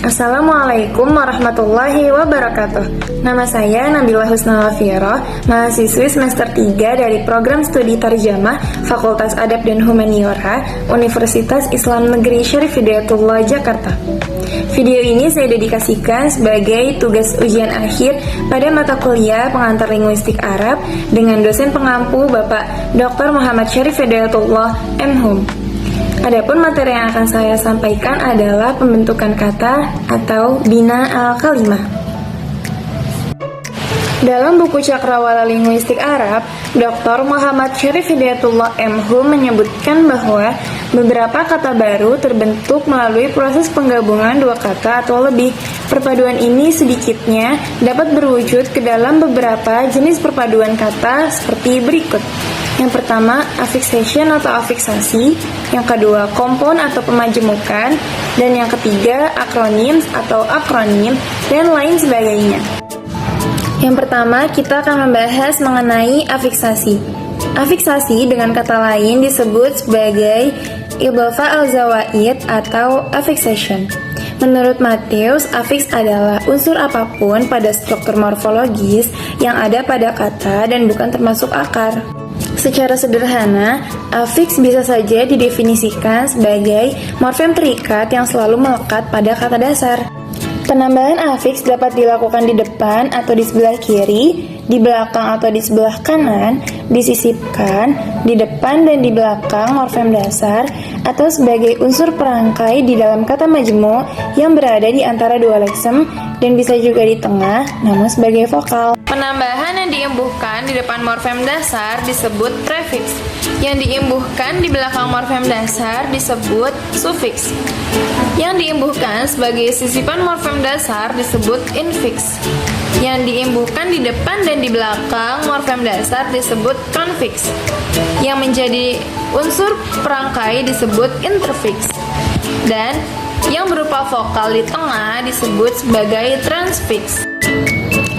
Assalamualaikum warahmatullahi wabarakatuh. Nama saya Nabila Husna Lafiroh, mahasiswi semester 3 dari program studi Tarjamah Fakultas Adab dan Humaniora Universitas Islam Negeri Syarif Hidayatullah Jakarta. Video ini saya dedikasikan sebagai tugas ujian akhir pada mata kuliah pengantar linguistik Arab dengan dosen pengampu Bapak Dr. Muhammad Syarif Hidayatullah M.Hum. Adapun materi yang akan saya sampaikan adalah pembentukan kata atau bina al-kalimah. Dalam buku Cakrawala Linguistik Arab, Dr. Muhammad Syarif Hidayatullah M.Hum menyebutkan bahwa beberapa kata baru terbentuk melalui proses penggabungan dua kata atau lebih. Perpaduan ini sedikitnya dapat berwujud ke dalam beberapa jenis perpaduan kata seperti berikut. Yang pertama, affixation atau afiksasi, yang kedua, kompon atau pemajemukan, dan yang ketiga, akronim atau akronim, dan lain sebagainya. Yang pertama, kita akan membahas mengenai afiksasi. Afiksasi dengan kata lain disebut sebagai idhofah al-zawaid atau affixation. Menurut Matthews, afiks adalah unsur apapun pada struktur morfologis yang ada pada kata dan bukan termasuk akar. Secara sederhana, afiks bisa saja didefinisikan sebagai morfem terikat yang selalu melekat pada kata dasar. Penambahan afiks dapat dilakukan di depan atau di sebelah kiri, di belakang atau di sebelah kanan, disisipkan, di depan dan di belakang morfem dasar, atau sebagai unsur perangkai di dalam kata majmu' yang berada di antara dua leksem dan bisa juga di tengah, namun sebagai vokal. Penambahan yang diimbuhkan di depan morfem dasar disebut prefiks. Yang diimbuhkan di belakang morfem dasar disebut sufiks. Yang diimbuhkan sebagai sisipan morfem dasar disebut infiks. Yang diimbuhkan di depan dan di belakang morfem dasar disebut konfiks. Yang menjadi unsur perangkai disebut interfiks. Dan yang berupa vokal di tengah disebut sebagai transfiks.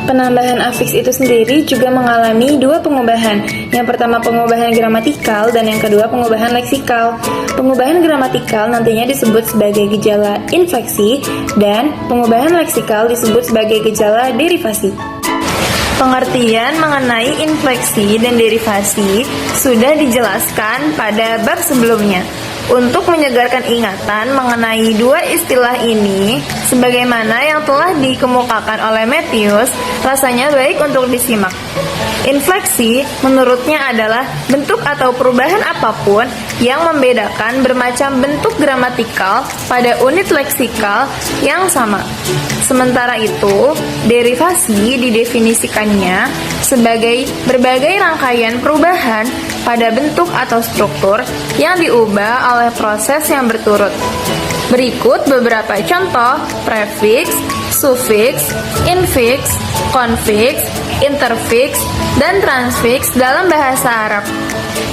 Penambahan afiks itu sendiri juga mengalami dua pengubahan. Yang pertama pengubahan gramatikal dan yang kedua pengubahan leksikal. Pengubahan gramatikal nantinya disebut sebagai gejala infleksi dan pengubahan leksikal disebut sebagai gejala derivasi. Pengertian mengenai infleksi dan derivasi sudah dijelaskan pada bab sebelumnya. Untuk menyegarkan ingatan mengenai dua istilah ini, sebagaimana yang telah dikemukakan oleh Matthews, rasanya baik untuk disimak. Infleksi menurutnya adalah bentuk atau perubahan apapun yang membedakan bermacam bentuk gramatikal pada unit leksikal yang sama. Sementara itu, derivasi didefinisikannya sebagai berbagai rangkaian perubahan pada bentuk atau struktur yang diubah oleh proses yang berturut. Berikut beberapa contoh prefiks, sufiks, infiks, konfiks, interfiks, dan transfiks dalam bahasa Arab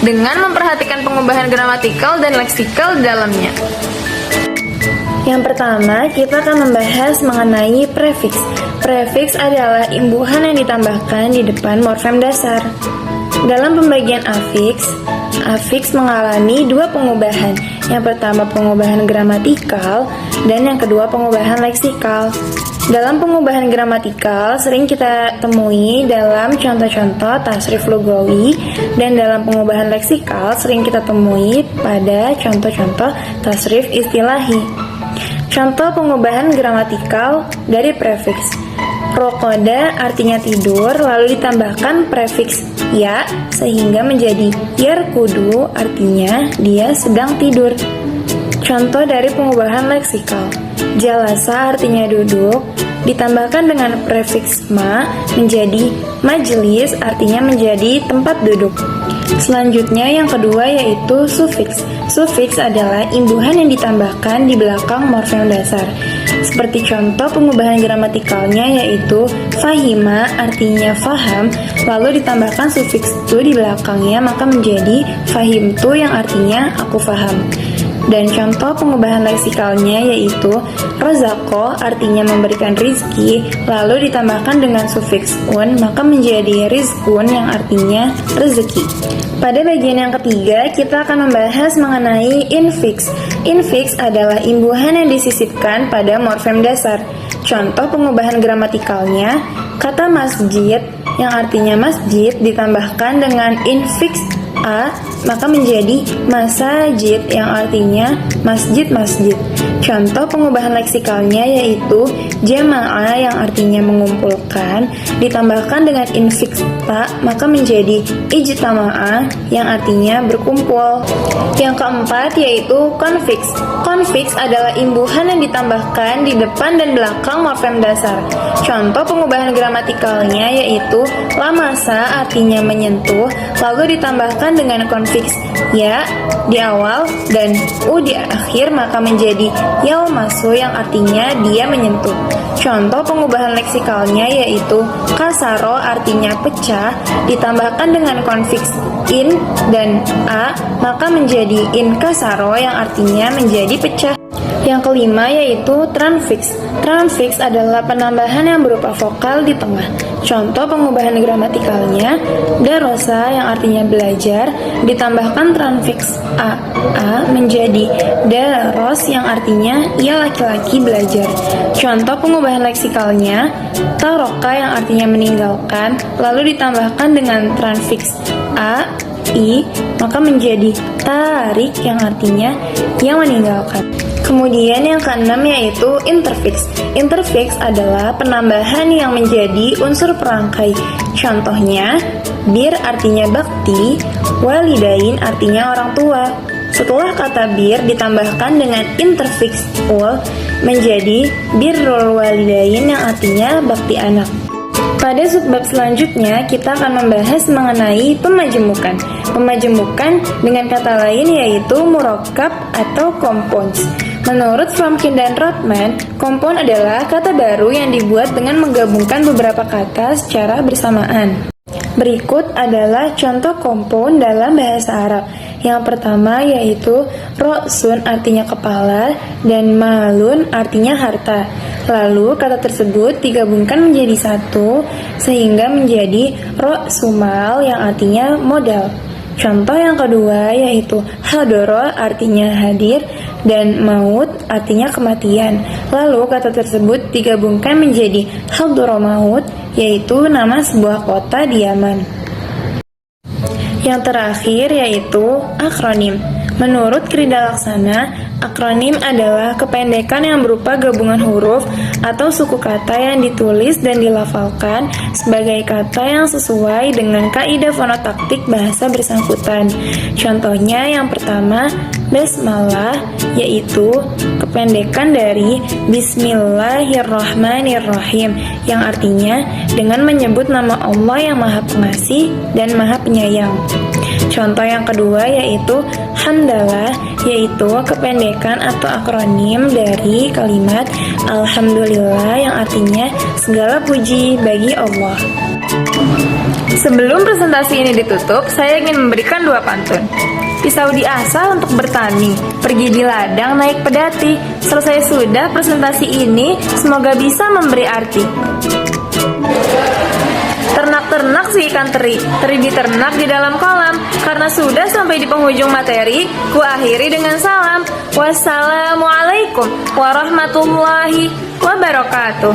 dengan memperhatikan pengubahan gramatikal dan leksikal di dalamnya. Yang pertama, kita akan membahas mengenai prefiks. Prefiks adalah imbuhan yang ditambahkan di depan morfem dasar. Dalam pembagian afiks, afiks mengalami dua pengubahan. Yang pertama pengubahan gramatikal dan yang kedua pengubahan leksikal. Dalam pengubahan gramatikal sering kita temui dalam contoh-contoh tasrif lugawi dan dalam pengubahan leksikal sering kita temui pada contoh-contoh tasrif istilahi. Contoh pengubahan gramatikal dari prefiks. Rokoda artinya tidur, lalu ditambahkan prefiks ya sehingga menjadi yarkudu artinya dia sedang tidur. Contoh dari pengubahan leksikal. Jalasa artinya duduk, ditambahkan dengan prefiks ma menjadi majelis artinya menjadi tempat duduk. Selanjutnya yang kedua yaitu sufiks. Sufiks adalah imbuhan yang ditambahkan di belakang morfem dasar. Seperti contoh pengubahan gramatikalnya yaitu fahima artinya faham, lalu ditambahkan sufiks tu di belakangnya maka menjadi fahimtu yang artinya aku faham. Dan contoh pengubahan leksikalnya yaitu rozako artinya memberikan rizki, lalu ditambahkan dengan sufiks un, maka menjadi rizkun yang artinya rezeki. Pada bagian yang ketiga, kita akan membahas mengenai infiks. Infiks adalah imbuhan yang disisipkan pada morfem dasar. Contoh pengubahan gramatikalnya, kata masjid yang artinya masjid ditambahkan dengan infiks a, maka menjadi masajid yang artinya masjid-masjid. Contoh pengubahan leksikalnya yaitu jama'ah yang artinya mengumpulkan ditambahkan dengan infiks ta, maka menjadi ijtama'ah yang artinya berkumpul. Yang keempat yaitu konfiks. Konfiks adalah imbuhan yang ditambahkan di depan dan belakang morfem dasar. Contoh pengubahan gramatikalnya yaitu lamasa artinya menyentuh, lalu ditambahkan dengan konfiks ya di awal dan u di akhir, maka menjadi yaumasu yang artinya dia menyentuh. Contoh pengubahan leksikalnya yaitu kasaro artinya pecah ditambahkan dengan konfiks in dan a, maka menjadi in kasaro yang artinya menjadi pecah. Yang kelima yaitu transfiks. Transfiks adalah penambahan yang berupa vokal di tengah. Contoh pengubahan gramatikalnya, darosa yang artinya belajar ditambahkan transfiks a menjadi daros yang artinya ia laki-laki belajar. Contoh pengubahan leksikalnya, taroka yang artinya meninggalkan lalu ditambahkan dengan transfiks a i, maka menjadi tarik yang artinya yang meninggalkan. Kemudian yang keenam yaitu interfiks. Interfiks adalah penambahan yang menjadi unsur perangkai. Contohnya, bir artinya bakti, walidain artinya orang tua. Setelah kata bir ditambahkan dengan interfiks ul, menjadi birrul walidain yang artinya bakti anak. Pada subbab selanjutnya, kita akan membahas mengenai pemajemukan. Pemajemukan dengan kata lain yaitu murakkab atau compounds. Menurut Fromkin dan Rothman, compound adalah kata baru yang dibuat dengan menggabungkan beberapa kata secara bersamaan. Berikut adalah contoh compound dalam bahasa Arab. Yang pertama yaitu ro'sun artinya kepala dan malun artinya harta. Lalu kata tersebut digabungkan menjadi satu sehingga menjadi ro'sumal yang artinya modal. Contoh yang kedua yaitu hadoro artinya hadir dan maut artinya kematian. Lalu kata tersebut digabungkan menjadi hadromaut yaitu nama sebuah kota di Yaman. Yang terakhir yaitu akronim. Menurut Krida Laksana, akronim adalah kependekan yang berupa gabungan huruf atau suku kata yang ditulis dan dilafalkan sebagai kata yang sesuai dengan kaidah fonotaktik bahasa bersangkutan. Contohnya yang pertama, basmalah, yaitu kependekan dari Bismillahirrahmanirrahim, yang artinya dengan menyebut nama Allah yang Maha Pengasih dan Maha Penyayang. Contoh yang kedua yaitu hamdalah, yaitu kependekan atau akronim dari kalimat Alhamdulillah yang artinya segala puji bagi Allah. Sebelum presentasi ini ditutup, saya ingin memberikan dua pantun. Pisau diasah untuk bertani, pergi di ladang naik pedati. Selesai sudah presentasi ini, semoga bisa memberi arti. Ternak-ternak si ikan teri, teri diternak di dalam kolam. Karena sudah sampai di penghujung materi, ku akhiri dengan salam. Wassalamualaikum warahmatullahi wabarakatuh.